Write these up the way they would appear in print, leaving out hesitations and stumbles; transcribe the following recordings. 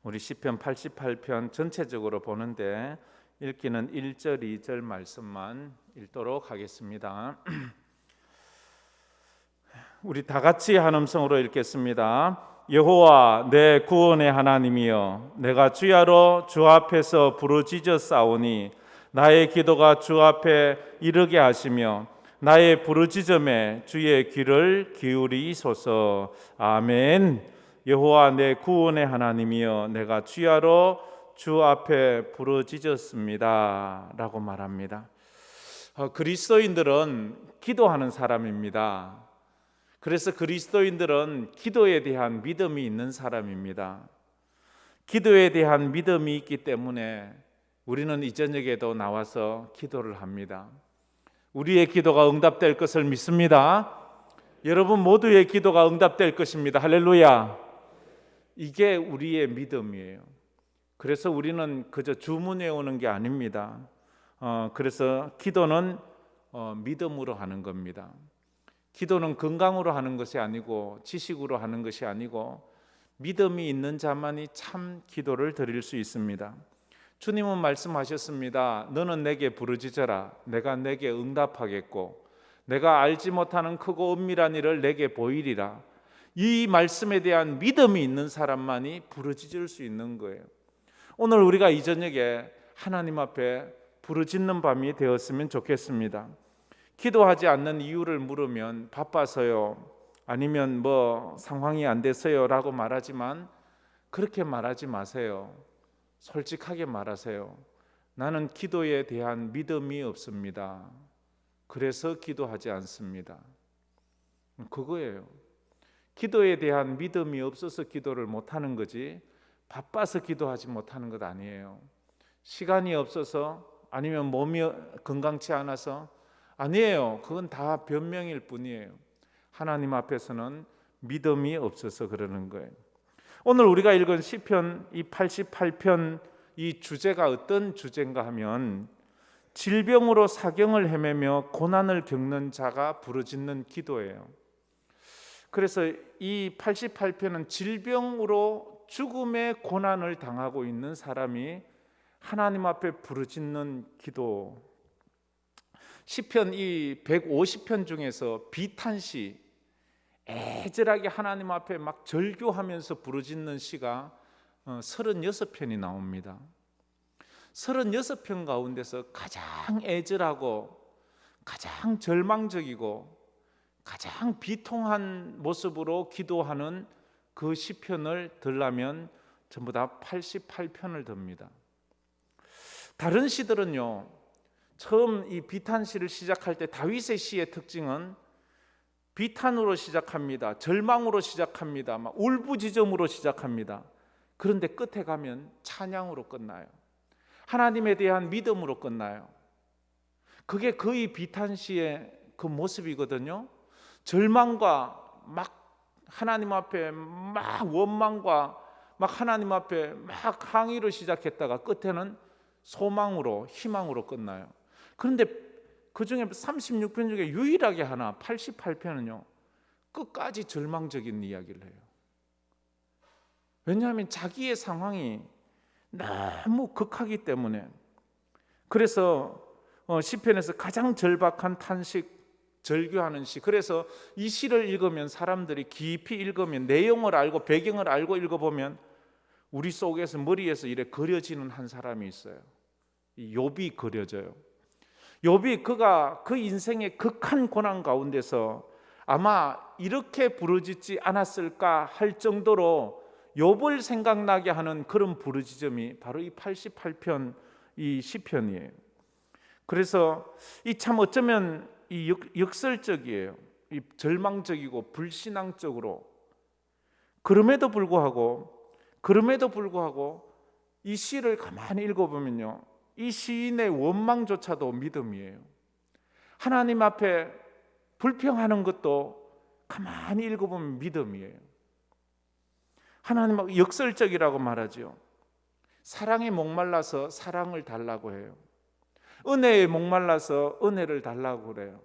우리 시편 88편 전체적으로 보는데 읽기는 1절, 2절 말씀만 읽도록 하겠습니다. 우리 다 같이 한 음성으로 읽겠습니다. 여호와 내 구원의 하나님이여, 내가 주야로 주 앞에서 부르짖어 싸우니 나의 기도가 주 앞에 이르게 하시며 나의 부르짖음에 주의 귀를 기울이소서. 아멘. 여호와 내 구원의 하나님이여, 내가 주야로 주 앞에 부르짖었습니다 라고 말합니다. 그리스도인들은 기도하는 사람입니다. 그래서 그리스도인들은 기도에 대한 믿음이 있는 사람입니다. 기도에 대한 믿음이 있기 때문에 우리는 이 저녁에도 나와서 기도를 합니다. 우리의 기도가 응답될 것을 믿습니다. 여러분 모두의 기도가 응답될 것입니다. 할렐루야. 이게 우리의 믿음이에요. 그래서 우리는 그저 주문해 오는 게 아닙니다. 그래서 기도는 믿음으로 하는 겁니다. 기도는 건강으로 하는 것이 아니고 지식으로 하는 것이 아니고 믿음이 있는 자만이 참 기도를 드릴 수 있습니다. 주님은 말씀하셨습니다. 너는 내게 부르짖어라. 내가 내게 응답하겠고 내가 알지 못하는 크고 은밀한 일을 내게 보이리라. 이 말씀에 대한 믿음이 있는 사람만이 부르짖을 수 있는 거예요. 오늘 우리가 이 저녁에 하나님 앞에 부르짖는 밤이 되었으면 좋겠습니다. 기도하지 않는 이유를 물으면 바빠서요, 아니면 뭐 상황이 안 돼서요 라고 말하지만 그렇게 말하지 마세요. 솔직하게 말하세요. 나는 기도에 대한 믿음이 없습니다. 그래서 기도하지 않습니다. 그거예요. 기도에 대한 믿음이 없어서 기도를 못하는 거지 바빠서 기도하지 못하는 것 아니에요. 시간이 없어서 아니면 몸이 건강치 않아서 아니에요. 그건 다 변명일 뿐이에요. 하나님 앞에서는 믿음이 없어서 그러는 거예요. 오늘 우리가 읽은 시편 이 88편 이 주제가 어떤 주제인가 하면 질병으로 사경을 헤매며 고난을 겪는 자가 부르짖는 기도예요. 그래서 이 88편은 질병으로 죽음의 고난을 당하고 있는 사람이 하나님 앞에 부르짖는 기도. 시편 이 150편 중에서 비탄시, 애절하게 하나님 앞에 막 절규하면서 부르짖는 시가 36편이 나옵니다. 36편 가운데서 가장 애절하고 가장 절망적이고 가장 비통한 모습으로 기도하는 그 시편을 들려면 전부 다 88편을 듭니다. 다른 시들은요, 처음 이 비탄시를 시작할 때 다윗의 시의 특징은 비탄으로 시작합니다. 절망으로 시작합니다. 막 울부짖음으로 시작합니다. 그런데 끝에 가면 찬양으로 끝나요. 하나님에 대한 믿음으로 끝나요. 그게 거의 비탄시의 그 모습이거든요. 절망과 막 하나님 앞에 막 원망과 막 하나님 앞에 막 항의로 시작했다가 끝에는 소망으로 희망으로 끝나요. 그런데 그 중에 36편 중에 유일하게 하나 88편은요 끝까지 절망적인 이야기를 해요. 왜냐하면 자기의 상황이 너무 극하기 때문에. 그래서 시편에서 가장 절박한 탄식, 절규하는 시. 그래서 이 시를 읽으면 사람들이 깊이 읽으면 내용을 알고 배경을 알고 읽어보면 우리 속에서 머리에서 이래 그려지는 한 사람이 있어요. 이 욥이 그려져요. 욥이 그가 그 인생의 극한 고난 가운데서 아마 이렇게 부르짖지 않았을까 할 정도로 욥을 생각나게 하는 그런 부르짖음이 바로 이 88편 이 시편이에요. 그래서 이 참 어쩌면 이 역설적이에요. 이 절망적이고 불신앙적으로. 그럼에도 불구하고 이 시를 가만히 읽어보면요, 이 시인의 원망조차도 믿음이에요. 하나님 앞에 불평하는 것도 가만히 읽어보면 믿음이에요. 하나님 역설적이라고 말하죠. 사랑에 목말라서 사랑을 달라고 해요. 은혜에 목말라서 은혜를 달라고 그래요.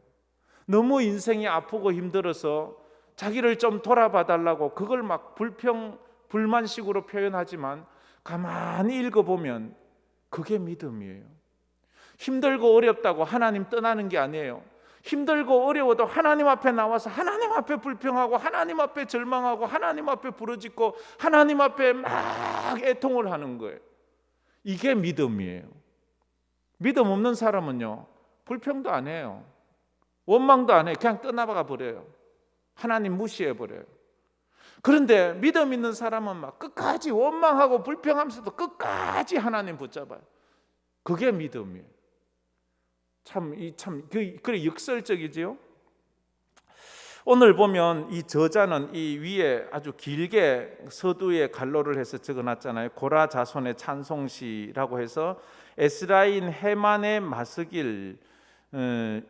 너무 인생이 아프고 힘들어서 자기를 좀 돌아봐 달라고 그걸 막 불만식으로 표현하지만 가만히 읽어보면 그게 믿음이에요. 힘들고 어렵다고 하나님 떠나는 게 아니에요. 힘들고 어려워도 하나님 앞에 나와서 하나님 앞에 불평하고 하나님 앞에 절망하고 하나님 앞에 부르짖고 하나님 앞에 막 애통을 하는 거예요. 이게 믿음이에요. 믿음 없는 사람은요, 불평도 안 해요. 원망도 안 해요. 그냥 떠나가 버려요. 하나님 무시해 버려요. 그런데 믿음 있는 사람은 막 끝까지 원망하고 불평하면서도 끝까지 하나님 붙잡아요. 그게 믿음이에요. 그래 역설적이지요. 오늘 보면 이 저자는 이 위에 아주 길게 서두에 갈로를 해서 적어놨잖아요. 고라 자손의 찬송시라고 해서 에스라인 헤만의 마스길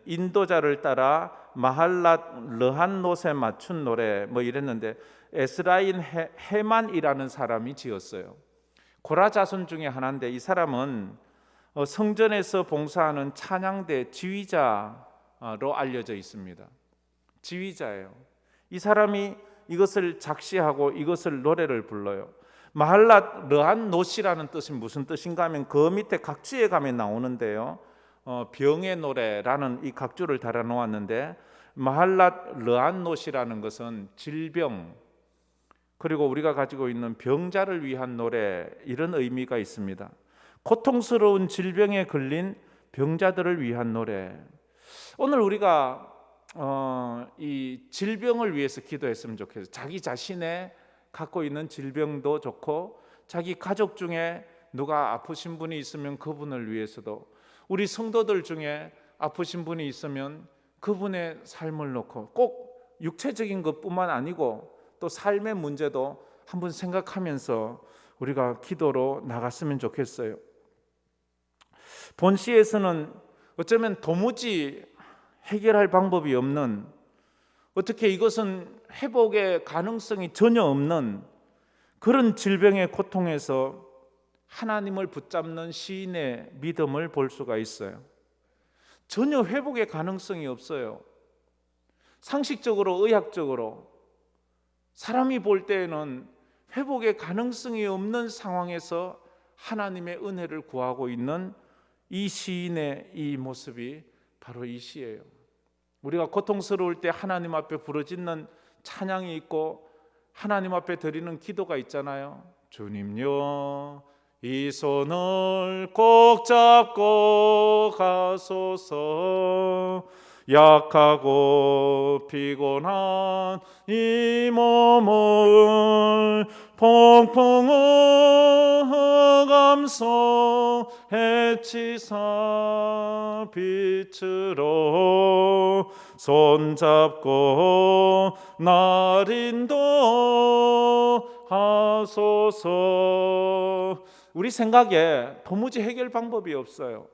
인도자를 따라 마할랏 르한롯에 맞춘 노래 뭐 이랬는데 에스라인 헤만이라는 사람이 지었어요. 고라 자손 중에 하나인데 이 사람은 성전에서 봉사하는 찬양대 지휘자로 알려져 있습니다. 지휘자예요. 이 사람이 이것을 작시하고 이것을 노래를 불러요. 마할랏 르한롯이라는 뜻이 무슨 뜻인가 하면 그 밑에 각주에 가면 나오는데요. 병의 노래라는 이 각주를 달아 놓았는데 마할랏 르한롯이라는 것은 질병 그리고 우리가 가지고 있는 병자를 위한 노래 이런 의미가 있습니다. 고통스러운 질병에 걸린 병자들을 위한 노래. 오늘 우리가 이 질병을 위해서 기도했으면 좋겠어요. 자기 자신의 갖고 있는 질병도 좋고 자기 가족 중에 누가 아프신 분이 있으면 그분을 위해서도 우리 성도들 중에 아프신 분이 있으면 그분의 삶을 놓고 꼭 육체적인 것뿐만 아니고 또 삶의 문제도 한번 생각하면서 우리가 기도로 나갔으면 좋겠어요. 본시에서는 어쩌면 도무지 해결할 방법이 없는 어떻게 이것은 회복의 가능성이 전혀 없는 그런 질병의 고통에서 하나님을 붙잡는 시인의 믿음을 볼 수가 있어요. 전혀 회복의 가능성이 없어요. 상식적으로 의학적으로 사람이 볼 때에는 회복의 가능성이 없는 상황에서 하나님의 은혜를 구하고 있는 이 시인의 이 모습이 바로 이 시예요. 우리가 고통스러울 때 하나님 앞에 부르짖는 찬양이 있고 하나님 앞에 드리는 기도가 있잖아요. 주님요 이 손을 꼭 잡고 가소서 약하고 피곤한 이 몸을 폭풍 흑암속 해치사 빛으로 손잡고 날 인도하소서. 우리 생각에 도무지 해결 방법이 없어요.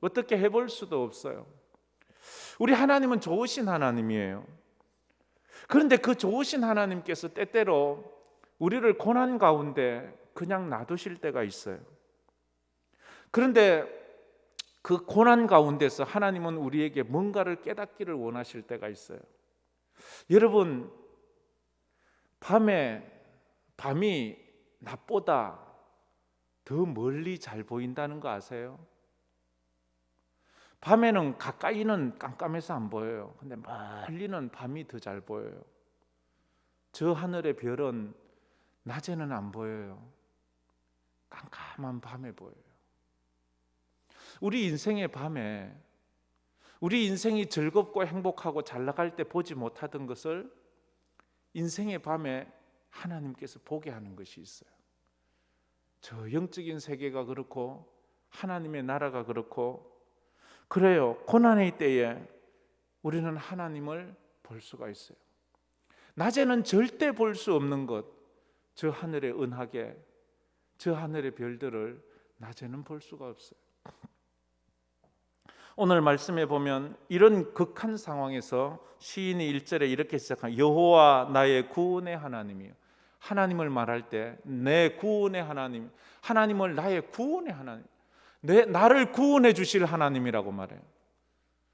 어떻게 해볼 수도 없어요. 우리 하나님은 좋으신 하나님이에요. 그런데 그 좋으신 하나님께서 때때로 우리를 고난 가운데 그냥 놔두실 때가 있어요. 그런데 그 고난 가운데서 하나님은 우리에게 뭔가를 깨닫기를 원하실 때가 있어요. 여러분, 밤이 낮보다 더 멀리 잘 보인다는 거 아세요? 밤에는 가까이는 깜깜해서 안 보여요. 근데 멀리는 밤이 더 잘 보여요. 저 하늘의 별은 낮에는 안 보여요. 깜깜한 밤에 보여요. 우리 인생의 밤에 우리 인생이 즐겁고 행복하고 잘 나갈 때 보지 못하던 것을 인생의 밤에 하나님께서 보게 하는 것이 있어요. 저 영적인 세계가 그렇고 하나님의 나라가 그렇고 그래요. 고난의 때에 우리는 하나님을 볼 수가 있어요. 낮에는 절대 볼 수 없는 것, 저 하늘의 은하계, 저 하늘의 별들을 낮에는 볼 수가 없어요. 오늘 말씀에 보면 이런 극한 상황에서 시인이 1절에 이렇게 시작합니다. 여호와 나의 구원의 하나님이요. 하나님을 말할 때 내 구원의 하나님, 하나님을 나의 구원의 하나님, 나를 구원해 주실 하나님이라고 말해요.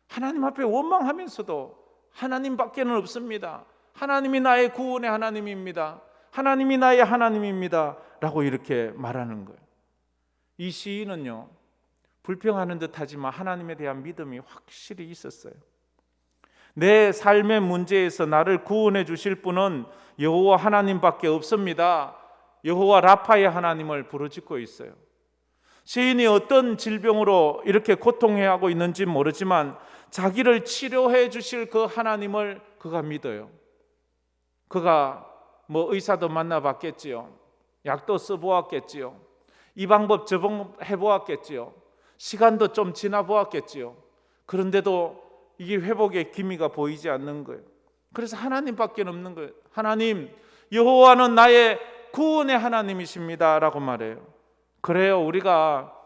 하나님 앞에 원망하면서도 하나님밖에는 없습니다. 하나님이 나의 구원의 하나님입니다. 하나님이 나의 하나님입니다 라고 이렇게 말하는 거예요. 이 시인은요, 불평하는 듯하지만 하나님에 대한 믿음이 확실히 있었어요. 내 삶의 문제에서 나를 구원해 주실 분은 여호와 하나님밖에 없습니다. 여호와 라파의 하나님을 부르짖고 있어요. 시인이 어떤 질병으로 이렇게 고통해하고 있는지 모르지만 자기를 치료해 주실 그 하나님을 그가 믿어요. 그가 의사도 만나봤겠지요. 약도 써보았겠지요. 이 방법 저 방법 해보았겠지요. 시간도 좀 지나보았겠지요. 그런데도 이게 회복의 기미가 보이지 않는 거예요. 그래서 하나님밖에 없는 거예요. 하나님, 여호와는 나의 구원의 하나님이십니다 라고 말해요. 그래요, 우리가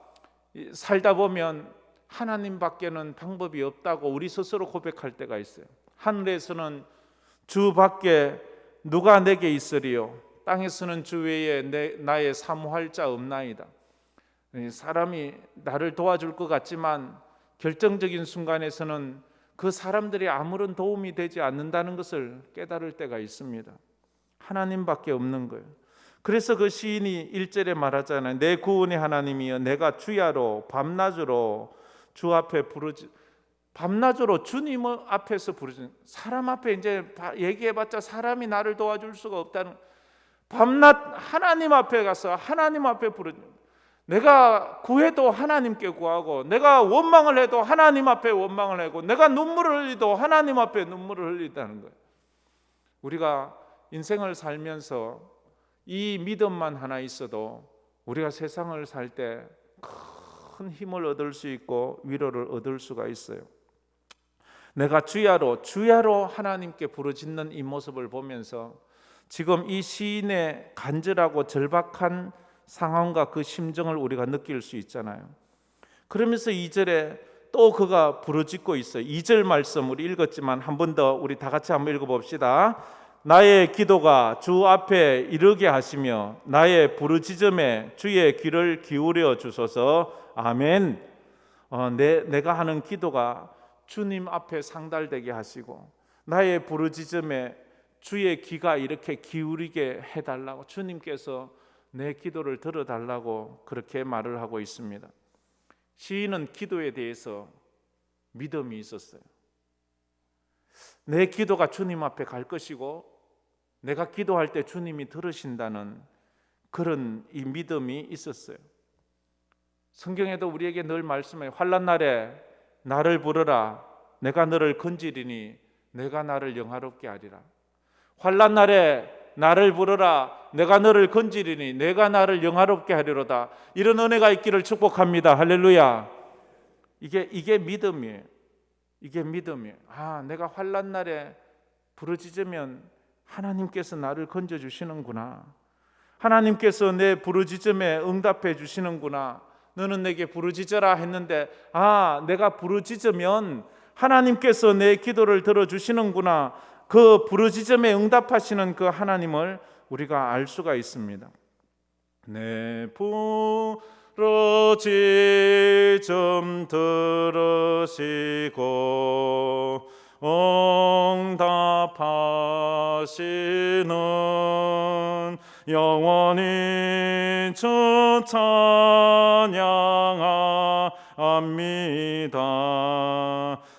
살다 보면 하나님밖에는 방법이 없다고 우리 스스로 고백할 때가 있어요. 하늘에서는 주밖에 누가 내게 있으리요, 땅에서는 주 외에 나의 사모할 자 없나이다. 사람이 나를 도와줄 것 같지만 결정적인 순간에서는 그 사람들이 아무런 도움이 되지 않는다는 것을 깨달을 때가 있습니다. 하나님밖에 없는 거예요. 그래서 그 시인이 1절에 말하잖아요. 내 구원의 하나님이여, 내가 주야로 밤낮으로 주 앞에 부르지. 밤낮으로 주님 앞에서 부르지. 사람 앞에 이제 얘기해봤자 사람이 나를 도와줄 수가 없다는. 밤낮 하나님 앞에 가서 하나님 앞에 부르지. 내가 구해도 하나님께 구하고, 내가 원망을 해도 하나님 앞에 원망을 하고, 내가 눈물을 흘리도 하나님 앞에 눈물을 흘린다는 거예요. 우리가 인생을 살면서 이 믿음만 하나 있어도 우리가 세상을 살 때 큰 힘을 얻을 수 있고 위로를 얻을 수가 있어요. 내가 주야로 하나님께 부르짖는 이 모습을 보면서 지금 이 시인의 간절하고 절박한 상황과 그 심정을 우리가 느낄 수 있잖아요. 그러면서 2절에 또 그가 부르짖고 있어요. 2절 말씀 우리 읽었지만 한 번 더 우리 다 같이 한번 읽어봅시다. 나의 기도가 주 앞에 이르게 하시며 나의 부르짖음에 주의 귀를 기울여 주소서. 아멘. 내가 하는 기도가 주님 앞에 상달되게 하시고 나의 부르짖음에 주의 귀가 이렇게 기울이게 해달라고, 주님께서 내 기도를 들어달라고 그렇게 말을 하고 있습니다. 시인은 기도에 대해서 믿음이 있었어요. 내 기도가 주님 앞에 갈 것이고 내가 기도할 때 주님이 들으신다는 그런 이 믿음이 있었어요. 성경에도 우리에게 늘 말씀해요. 환난 날에 나를 부르라, 내가 너를 건지리니 내가 나를 영화롭게 하리라. 환난 날에 나를 부르라, 내가 너를 건지리니 내가 나를 영화롭게 하리로다. 이런 은혜가 있기를 축복합니다. 할렐루야. 이게 믿음이에요. 이게 믿음이에요. 내가 환난 날에 부르짖으면 하나님께서 나를 건져 주시는구나. 하나님께서 내 부르짖음에 응답해 주시는구나. 너는 내게 부르짖어라 했는데 내가 부르짖으면 하나님께서 내 기도를 들어주시는구나. 그 부르짖음에 응답하시는 그 하나님을 우리가 알 수가 있습니다. 내 부르짖음 들으시고 응답하시는 영원히 주 찬양합니다.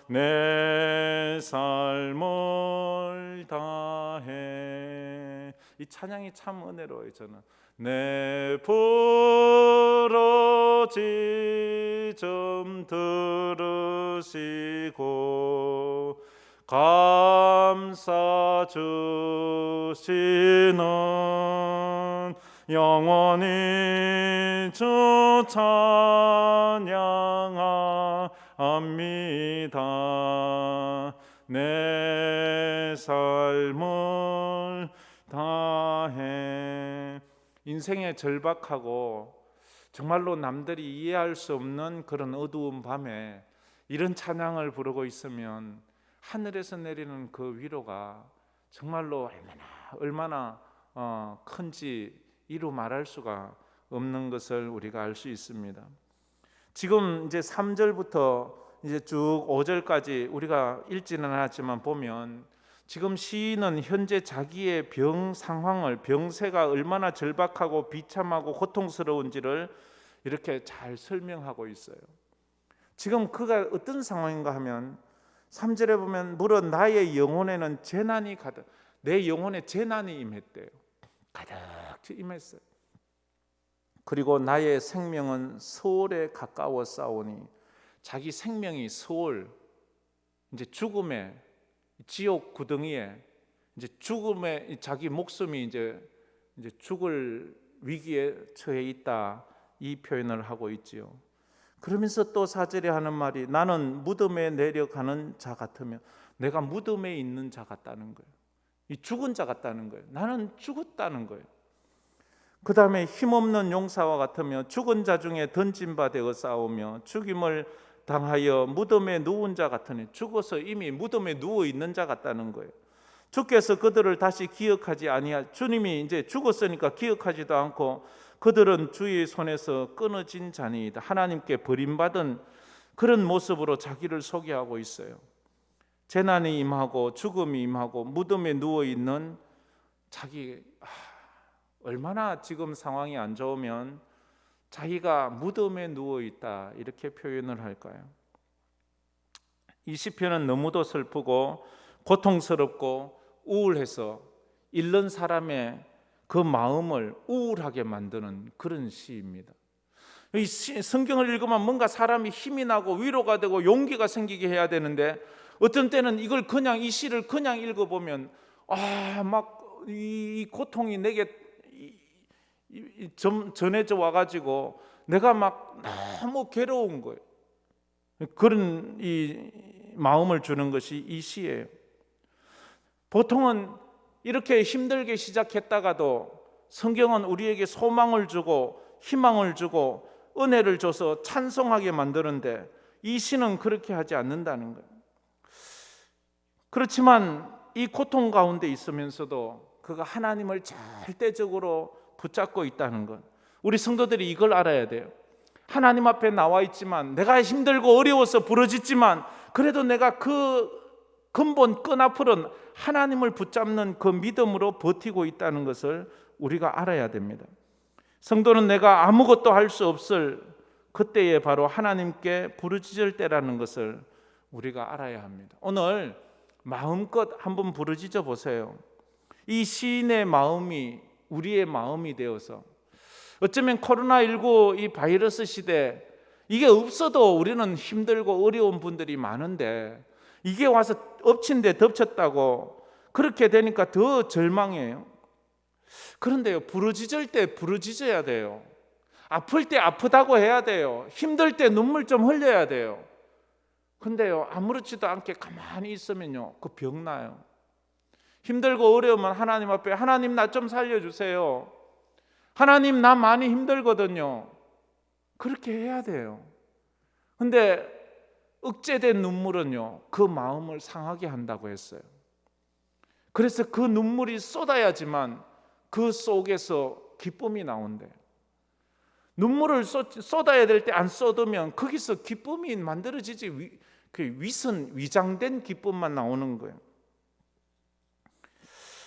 내 삶을 다해. 이 찬양이 참 은혜로워요. 저는 내 부르짖음 들으시고 감사 주시는 영원히 주 찬양합니다. 내 삶을 다해. 인생의 절박하고 정말로 남들이 이해할 수 없는 그런 어두운 밤에 이런 찬양을 부르고 있으면 하늘에서 내리는 그 위로가 정말로 얼마나 큰지 이루 말할 수가 없는 것을 우리가 알 수 있습니다. 지금 이제 3절부터 이제 쭉 5절까지 우리가 읽지는 않았지만 보면 지금 시인은 현재 자기의 병 상황을, 병세가 얼마나 절박하고 비참하고 고통스러운지를 이렇게 잘 설명하고 있어요. 지금 그가 어떤 상황인가 하면 3절에 보면 물어 나의 영혼에는 재난이 가득, 내 영혼에 재난이 임했대요. 가득 임했어요. 그리고 나의 생명은 소홀에 가까워 싸우니, 자기 생명이 소홀, 이제 죽음의 지옥 구덩이에, 이제 죽음의 자기 목숨이 이제 죽을 위기에 처해 있다, 이 표현을 하고 있지요. 그러면서 또 4절에 하는 말이 나는 무덤에 내려가는 자 같으며, 내가 무덤에 있는 자 같다는 거예요. 이 죽은 자 같다는 거예요. 나는 죽었다는 거예요. 그 다음에 힘없는 용사와 같으며 죽은 자 중에 던진 바 되어 싸우며 죽임을 당하여 무덤에 누운 자 같으니, 죽어서 이미 무덤에 누워 있는 자 같다는 거예요. 주께서 그들을 다시 기억하지 아니하, 주님이 이제 죽었으니까 기억하지도 않고 그들은 주의 손에서 끊어진 자니이다. 하나님께 버림받은 그런 모습으로 자기를 소개하고 있어요. 재난이 임하고 죽음이 임하고 무덤에 누워 있는 자기, 얼마나 지금 상황이 안 좋으면 자기가 무덤에 누워 있다, 이렇게 표현을 할까요? 이 시편은 너무도 슬프고 고통스럽고 우울해서 읽는 사람의 그 마음을 우울하게 만드는 그런 시입니다. 이 성경을 읽으면 뭔가 사람이 힘이 나고 위로가 되고 용기가 생기게 해야 되는데, 어떤 때는 이걸 그냥, 이 시를 그냥 읽어보면 막 이 고통이 내게 전해져 와가지고 내가 막 너무 괴로운 거예요. 그런 이 마음을 주는 것이 이 시예요. 보통은 이렇게 힘들게 시작했다가도 성경은 우리에게 소망을 주고 희망을 주고 은혜를 줘서 찬송하게 만드는데, 이 시는 그렇게 하지 않는다는 거예요. 그렇지만 이 고통 가운데 있으면서도 그가 하나님을 절대적으로 붙잡고 있다는 것, 우리 성도들이 이걸 알아야 돼요. 하나님 앞에 나와 있지만, 내가 힘들고 어려워서 부러지지만, 그래도 내가 그 근본 끈앞으로 하나님을 붙잡는 그 믿음으로 버티고 있다는 것을 우리가 알아야 됩니다. 성도는 내가 아무것도 할 수 없을 그때에 바로 하나님께 부르짖을 때라는 것을 우리가 알아야 합니다. 오늘 마음껏 한번 부르짖어 보세요. 이 시인의 마음이 우리의 마음이 되어서, 어쩌면 코로나19 이 바이러스 시대, 이게 없어도 우리는 힘들고 어려운 분들이 많은데, 이게 와서 엎친 데 덮쳤다고 그렇게 되니까 더 절망해요. 그런데요, 부르짖을 때 부르짖어야 돼요. 아플 때 아프다고 해야 돼요. 힘들 때 눈물 좀 흘려야 돼요. 근데요, 아무렇지도 않게 가만히 있으면요, 그 병 나요. 힘들고 어려우면 하나님 앞에, 하나님 나 좀 살려주세요, 하나님 나 많이 힘들거든요, 그렇게 해야 돼요. 근데 억제된 눈물은요, 그 마음을 상하게 한다고 했어요. 그래서 그 눈물이 쏟아야지만 그 속에서 기쁨이 나온대. 눈물을 쏟아야 될 때 안 쏟으면 거기서 기쁨이 만들어지지, 그 위장된 기쁨만 나오는 거예요.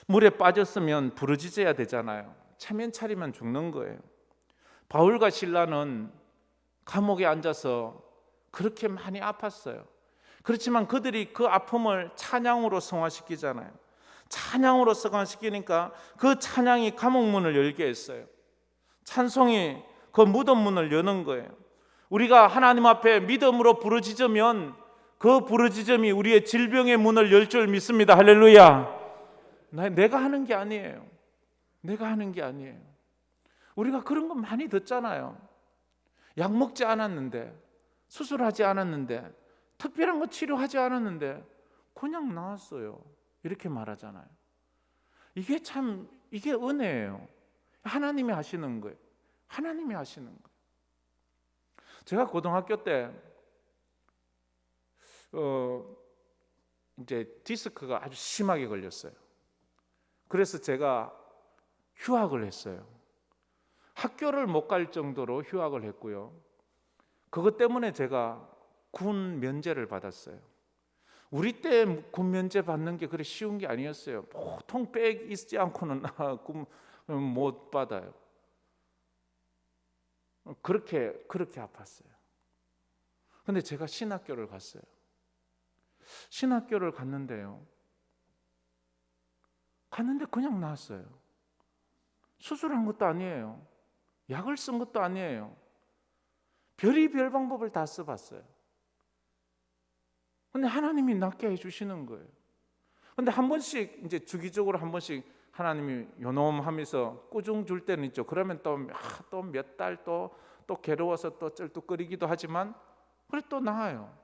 물에 빠졌으면 부르짖어야 되잖아요. 체면 차리면 죽는 거예요. 바울과 실라는 감옥에 앉아서 그렇게 많이 아팠어요. 그렇지만 그들이 그 아픔을 찬양으로 승화시키잖아요. 찬양으로 승화시키니까 그 찬양이 감옥문을 열게 했어요. 찬송이 그 무덤 문을 여는 거예요. 우리가 하나님 앞에 믿음으로 부르짖으면 그 부르짖음이 우리의 질병의 문을 열 줄 믿습니다. 할렐루야. 내가 하는 게 아니에요. 내가 하는 게 아니에요. 우리가 그런 거 많이 듣잖아요. 약 먹지 않았는데, 수술하지 않았는데, 특별한 거 치료하지 않았는데 그냥 나았어요, 이렇게 말하잖아요. 이게 은혜예요. 하나님이 하시는 거예요. 하나님이 하시는 거예요. 제가 고등학교 때 이제 디스크가 아주 심하게 걸렸어요. 그래서 제가 휴학을 했어요. 학교를 못 갈 정도로 휴학을 했고요. 그것 때문에 제가 군 면제를 받았어요. 우리 때 군면제 받는 게 그래 쉬운 게 아니었어요. 보통 백 있지 않고는 못 받아요. 그렇게 아팠어요. 근데 제가 신학교를 갔어요. 신학교를 갔는데 그냥 나았어요. 수술한 것도 아니에요. 약을 쓴 것도 아니에요. 별의별 방법을 다 써봤어요. 근데 하나님이 낫게 해주시는 거예요. 근데 한 번씩 이제 주기적으로 한 번씩 하나님이 요놈하면서 꾸중 줄 때는 있죠. 그러면 또 몇 달 또 괴로워서 또 쩔뚝거리기도 하지만 그래 또 나아요.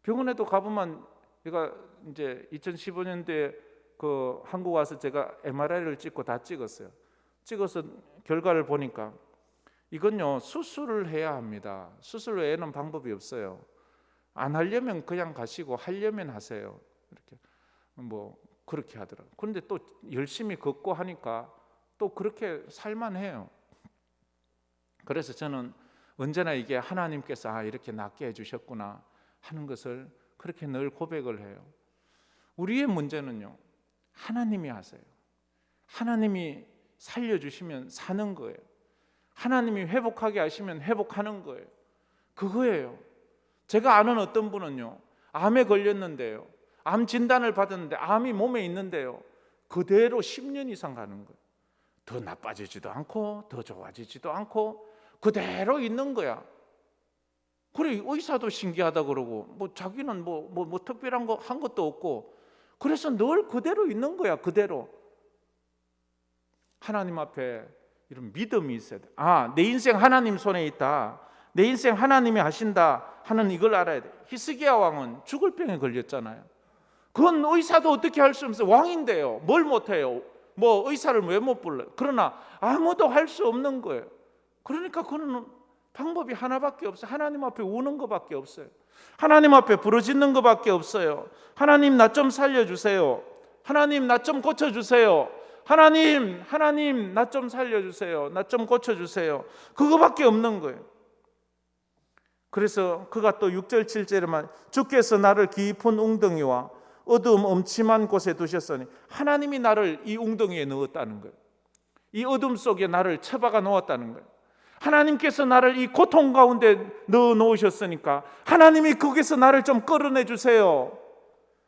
병원에도 가보면 제가 이제 2015년도에 그 한국 와서 제가 MRI를 찍고 다 찍었어요. 찍어서 결과를 보니까 이건요 수술을 해야 합니다. 수술 외에는 방법이 없어요. 안 하려면 그냥 가시고 하려면 하세요. 이렇게 그렇게 하더라고요. 그런데 또 열심히 걷고 하니까 또 그렇게 살만해요. 그래서 저는 언제나 이게 하나님께서 이렇게 낫게 해주셨구나 하는 것을 그렇게 늘 고백을 해요. 우리의 문제는요 하나님이 하세요. 하나님이 살려주시면 사는 거예요. 하나님이 회복하게 하시면 회복하는 거예요. 그거예요. 제가 아는 어떤 분은요 암에 걸렸는데요, 암 진단을 받았는데 암이 몸에 있는데요 그대로 10년 이상 가는 거예요. 더 나빠지지도 않고 더 좋아지지도 않고 그대로 있는 거야. 그래 의사도 신기하다 그러고 자기는 특별한 거 한 것도 없고 그래서 늘 그대로 있는 거야. 그대로. 하나님 앞에 이런 믿음이 있어야 돼. 내 인생 하나님 손에 있다. 내 인생 하나님이 하신다 하는 이걸 알아야 돼. 히스기야 왕은 죽을 병에 걸렸잖아요. 그건 의사도 어떻게 할 수 없어요. 왕인데요. 뭘 못해요. 의사를 왜 못 불러요. 그러나 아무도 할 수 없는 거예요. 그러니까 그는 방법이 하나밖에 없어요. 하나님 앞에 우는 것밖에 없어요. 하나님 앞에 부르짖는 것밖에 없어요. 하나님 나 좀 살려주세요. 하나님 나 좀 고쳐주세요. 하나님 나 좀 살려주세요. 나 좀 고쳐주세요. 그거밖에 없는 거예요. 그래서 그가 또 6절 7절에만 주께서 나를 깊은 웅덩이와 어두움 엄침한 곳에 두셨으니 하나님이 나를 이 웅덩이에 넣었다는 거예요. 이 어둠 속에 나를 처박아 놓았다는 거예요. 하나님께서 나를 이 고통 가운데 넣어 놓으셨으니까 하나님이 거기서 나를 좀 끌어내 주세요.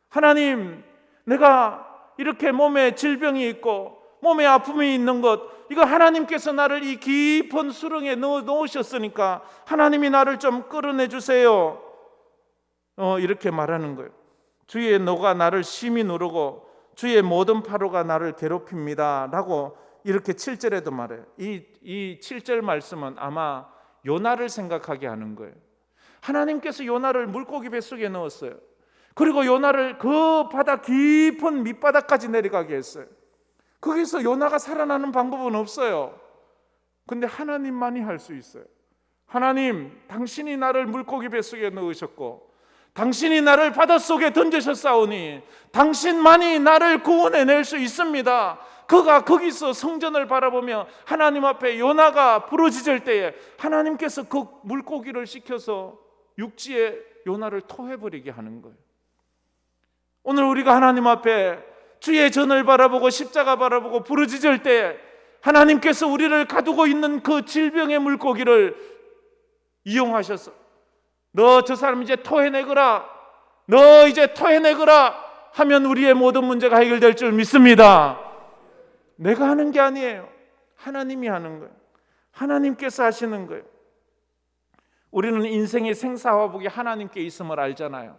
하나님 내가 이렇게 몸에 질병이 있고 몸에 아픔이 있는 것 이거 하나님께서 나를 이 깊은 수렁에 넣어 놓으셨으니까 하나님이 나를 좀 끌어내 주세요. 이렇게 말하는 거예요. 주의 노가 나를 심히 누르고 주의 모든 파도가 나를 괴롭힙니다 라고 이렇게 7절에도 말해요. 이 7절 말씀은 아마 요나를 생각하게 하는 거예요. 하나님께서 요나를 물고기 뱃속에 넣었어요. 그리고 요나를 그 바다 깊은 밑바닥까지 내려가게 했어요. 거기서 요나가 살아나는 방법은 없어요. 근데 하나님만이 할 수 있어요. 하나님, 당신이 나를 물고기 뱃속에 넣으셨고 당신이 나를 바닷속에 던지셨사오니 당신만이 나를 구원해낼 수 있습니다. 그가 거기서 성전을 바라보며 하나님 앞에 요나가 부르짖을 때에 하나님께서 그 물고기를 시켜서 육지에 요나를 토해버리게 하는 거예요. 오늘 우리가 하나님 앞에 주의 전을 바라보고 십자가 바라보고 부르짖을 때 하나님께서 우리를 가두고 있는 그 질병의 물고기를 이용하셔서 너 저 사람 이제 토해내거라, 너 이제 토해내거라 하면 우리의 모든 문제가 해결될 줄 믿습니다. 내가 하는 게 아니에요. 하나님이 하는 거예요. 하나님께서 하시는 거예요. 우리는 인생의 생사화복이 하나님께 있음을 알잖아요.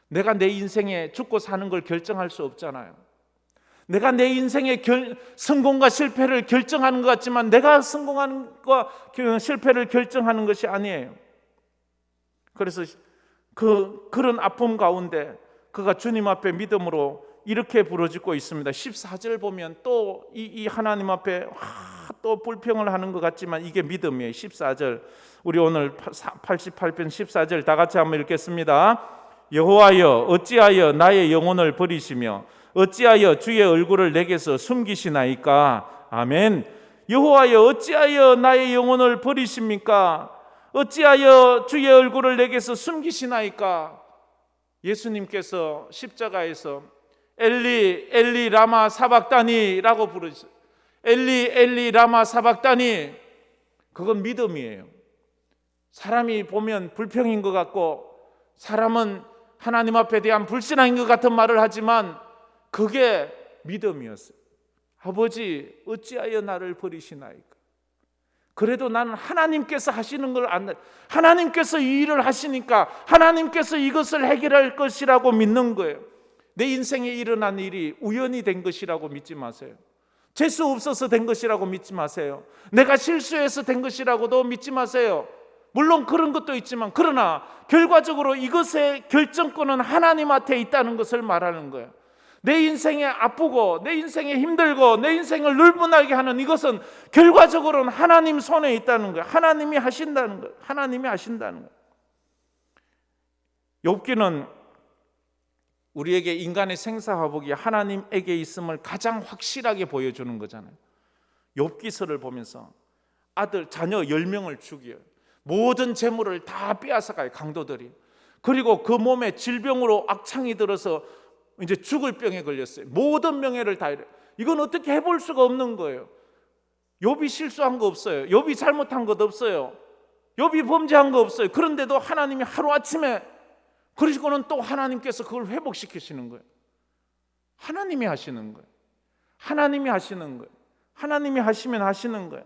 내가 내 인생에 죽고 사는 걸 결정할 수 없잖아요. 내가 내 인생의 성공과 실패를 결정하는 것 같지만 내가 성공하는 것과 실패를 결정하는 것이 아니에요. 그래서 그런 아픔 가운데 그가 주님 앞에 믿음으로 이렇게 부르짖고 있습니다. 14절 보면 또 이 하나님 앞에 또 불평을 하는 것 같지만 이게 믿음이에요. 14절 우리 오늘 88편 14절 다 같이 한번 읽겠습니다. 여호와여 어찌하여 나의 영혼을 버리시며 어찌하여 주의 얼굴을 내게서 숨기시나이까. 아멘. 여호와여 어찌하여 나의 영혼을 버리십니까? 어찌하여 주의 얼굴을 내게서 숨기시나이까? 예수님께서 십자가에서 엘리 엘리 라마 사박다니라고 부르셨어요. 엘리 엘리 라마 사박다니. 그건 믿음이에요. 사람이 보면 불평인 것 같고 사람은 하나님 앞에 대한 불신앙인 것 같은 말을 하지만 그게 믿음이었어요. 아버지 어찌하여 나를 버리시나이까. 그래도 나는 하나님께서 하시는 걸 안다. 하나님께서 이 일을 하시니까 하나님께서 이것을 해결할 것이라고 믿는 거예요. 내 인생에 일어난 일이 우연히 된 것이라고 믿지 마세요. 재수 없어서 된 것이라고 믿지 마세요. 내가 실수해서 된 것이라고도 믿지 마세요. 물론 그런 것도 있지만 그러나 결과적으로 이것의 결정권은 하나님한테 있다는 것을 말하는 거예요. 내 인생에 아프고 내 인생에 힘들고 내 인생을 늘분하게 하는 이것은 결과적으로는 하나님 손에 있다는 거예요. 하나님이 하신다는 거예요. 하나님이 하신다는 거예요. 욥기는 우리에게 인간의 생사화복이 하나님에게 있음을 가장 확실하게 보여주는 거잖아요. 욥기서를 보면서 아들, 자녀 10명을 죽여요. 모든 재물을 다 빼앗아가요, 강도들이. 그리고 그 몸에 질병으로 악창이 들어서 이제 죽을 병에 걸렸어요. 모든 명예를 다 잃어요. 이건 어떻게 해볼 수가 없는 거예요. 욥이 실수한 거 없어요. 욥이 잘못한 것 없어요. 욥이 범죄한 거 없어요. 그런데도 하나님이 하루아침에, 그러시고는 또 하나님께서 그걸 회복시키시는 거예요. 하나님이 하시는 거예요. 하나님이 하시는 거예요. 하나님이 하시면 하시는 거예요.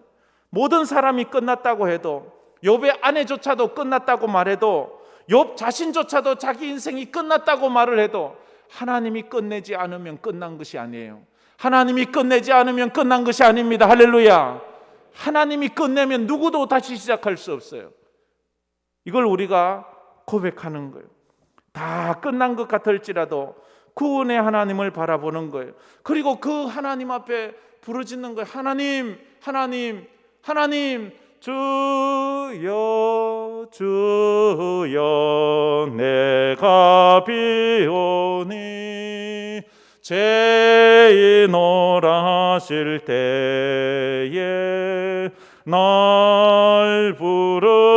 모든 사람이 끝났다고 해도, 욥의 아내조차도 끝났다고 말해도, 욥 자신조차도 자기 인생이 끝났다고 말을 해도 하나님이 끝내지 않으면 끝난 것이 아니에요. 하나님이 끝내지 않으면 끝난 것이 아닙니다. 할렐루야. 하나님이 끝내면 누구도 다시 시작할 수 없어요. 이걸 우리가 고백하는 거예요. 다 끝난 것 같을지라도 구원의 하나님을 바라보는 거예요. 그리고 그 하나님 앞에 부르짖는 거예요. 하나님, 하나님, 하나님, 주여, 주여, 내가 비오니 죄인 오라실 때에 날 부르소서.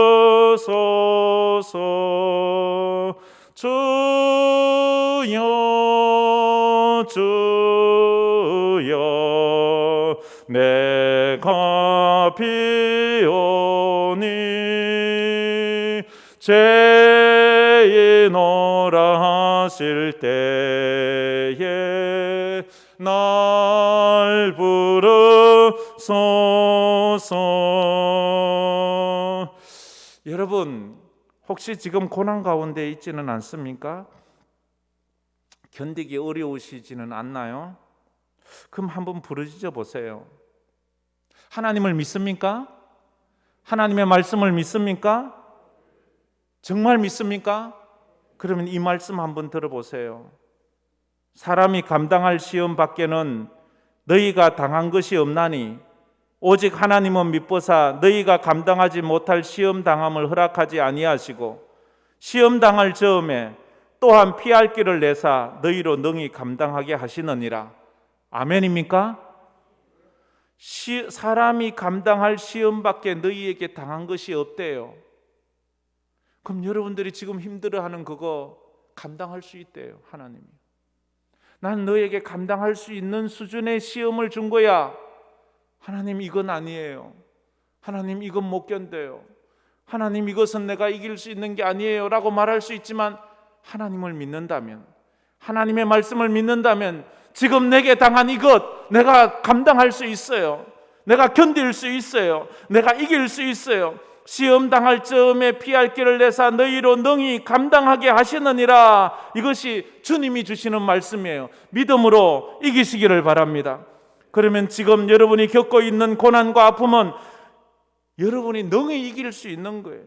주여, 주여, 내가 비오니 죄인 오라 하실 때에 날 부르소서. 여러분, 혹시 지금 고난 가운데 있지는 않습니까? 견디기 어려우시지는 않나요? 그럼 한번 부르짖어 보세요. 하나님을 믿습니까? 하나님의 말씀을 믿습니까? 정말 믿습니까? 그러면 이 말씀 한번 들어보세요. 사람이 감당할 시험 밖에는 너희가 당한 것이 없나니 오직 하나님은 미쁘사 너희가 감당하지 못할 시험 당함을 허락하지 아니하시고 시험 당할 즈음에 또한 피할 길을 내사 너희로 능히 감당하게 하시느니라. 아멘입니까? 사람이 감당할 시험밖에 너희에게 당한 것이 없대요. 그럼 여러분들이 지금 힘들어하는 그거 감당할 수 있대요. 하나님이. 난 너에게 감당할 수 있는 수준의 시험을 준 거야. 하나님, 이건 아니에요. 하나님, 이건 못 견뎌요. 하나님, 이것은 내가 이길 수 있는 게 아니에요 라고 말할 수 있지만, 하나님을 믿는다면, 하나님의 말씀을 믿는다면 지금 내게 당한 이것 내가 감당할 수 있어요. 내가 견딜 수 있어요. 내가 이길 수 있어요. 시험 당할 즈음에 피할 길을 내사 너희로 능히 감당하게 하시느니라. 이것이 주님이 주시는 말씀이에요. 믿음으로 이기시기를 바랍니다. 그러면 지금 여러분이 겪고 있는 고난과 아픔은 여러분이 능히 이길 수 있는 거예요.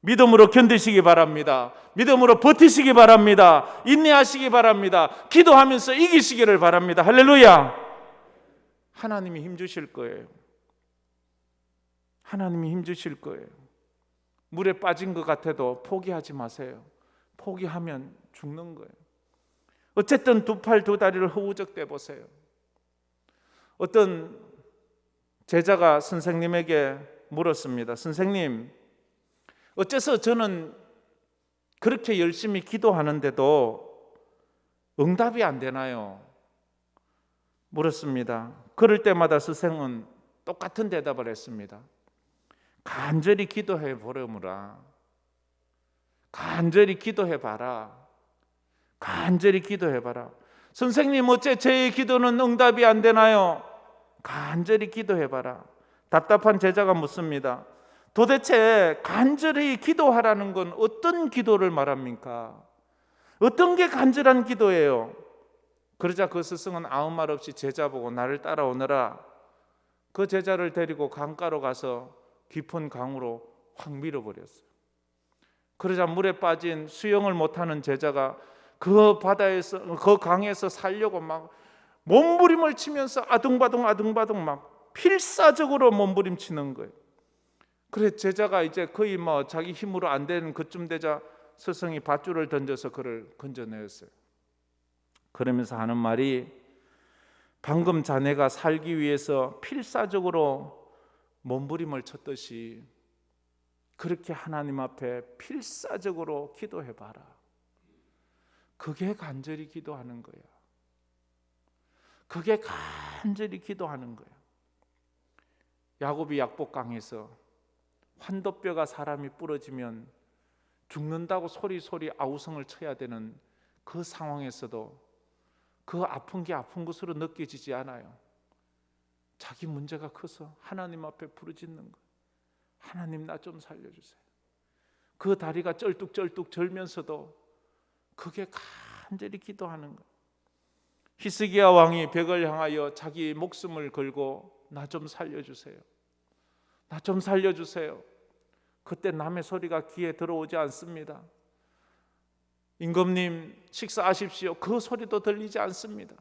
믿음으로 견디시기 바랍니다. 믿음으로 버티시기 바랍니다. 인내하시기 바랍니다. 기도하면서 이기시기를 바랍니다. 할렐루야. 하나님이 힘주실 거예요. 하나님이 힘주실 거예요. 물에 빠진 것 같아도 포기하지 마세요. 포기하면 죽는 거예요. 어쨌든 두 팔 두 다리를 허우적대 보세요. 어떤 제자가 선생님에게 물었습니다. 선생님, 어째서 저는 그렇게 열심히 기도하는데도 응답이 안 되나요? 물었습니다. 그럴 때마다 스승은 똑같은 대답을 했습니다. 간절히 기도해 보려무라. 간절히 기도해 봐라. 간절히 기도해 봐라. 선생님, 어째 제 기도는 응답이 안 되나요? 간절히 기도해 봐라. 답답한 제자가 묻습니다. 도대체 간절히 기도하라는 건 어떤 기도를 말합니까? 어떤 게 간절한 기도예요? 그러자 그 스승은 아무 말 없이 제자 보고 나를 따라오너라. 그 제자를 데리고 강가로 가서 깊은 강으로 확 밀어버렸어요. 그러자 물에 빠진 수영을 못하는 제자가 그 바다에서, 그 강에서 살려고 막 몸부림을 치면서 아둥바둥 막 필사적으로 몸부림치는 거예요. 그래 제자가 이제 거의 자기 힘으로 안 되는 그쯤 되자 스승이 밧줄을 던져서 그를 건져내었어요. 그러면서 하는 말이, 방금 자네가 살기 위해서 필사적으로 몸부림을 쳤듯이 그렇게 하나님 앞에 필사적으로 기도해봐라. 그게 간절히 기도하는 거야. 그게 간절히 기도하는 거야. 야곱이 약복강에서 환도뼈가 사람이 부러지면 죽는다고 소리 아우성을 쳐야 되는 그 상황에서도 그 아픈 게 아픈 것으로 느껴지지 않아요. 자기 문제가 커서 하나님 앞에 부르짖는 거예요. 하나님, 나 좀 살려주세요. 그 다리가 쩔뚝쩔뚝 절면서도 그게 간절히 기도하는 거예요. 히스기야 왕이 벽을 향하여 자기 목숨을 걸고 나 좀 살려주세요. 나 좀 살려주세요. 그때 남의 소리가 귀에 들어오지 않습니다. 임금님 식사하십시오. 그 소리도 들리지 않습니다.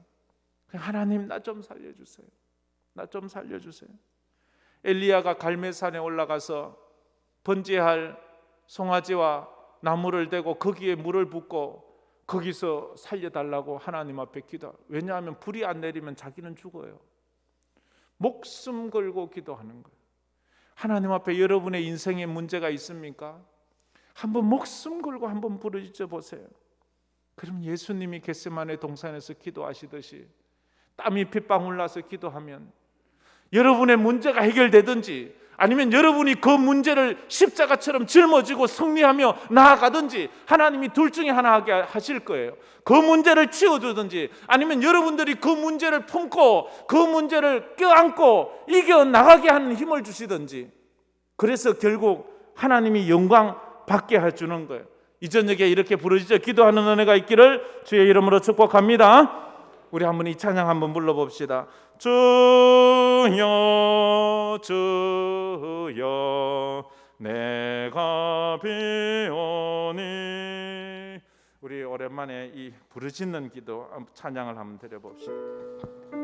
하나님, 나 좀 살려주세요. 나 좀 살려주세요. 엘리야가 갈멜산에 올라가서 번제할 송아지와 나무를 대고 거기에 물을 붓고 거기서 살려달라고 하나님 앞에 기도. 왜냐하면 불이 안 내리면 자기는 죽어요. 목숨 걸고 기도하는 거예요. 하나님 앞에 여러분의 인생에 문제가 있습니까? 한번 목숨 걸고 한번 부르짖어 보세요. 그럼 예수님이 겟세마네 동산에서 기도하시듯이 땀이 핏방울 나서 기도하면 여러분의 문제가 해결되든지, 아니면 여러분이 그 문제를 십자가처럼 짊어지고 승리하며 나아가든지 하나님이 둘 중에 하나 하게 하실 거예요. 그 문제를 치워주든지, 아니면 여러분들이 그 문제를 품고 그 문제를 껴안고 이겨나가게 하는 힘을 주시든지. 그래서 결국 하나님이 영광 받게 해주는 거예요. 이 저녁에 이렇게 부르짖어 기도하는 은혜가 있기를 주의 이름으로 축복합니다. 우리 한번 이 찬양 한번 불러봅시다. 주여 주여 내가 비오니. 우리 오랜만에 이 부르짖는 기도 찬양을 한번 드려봅시다.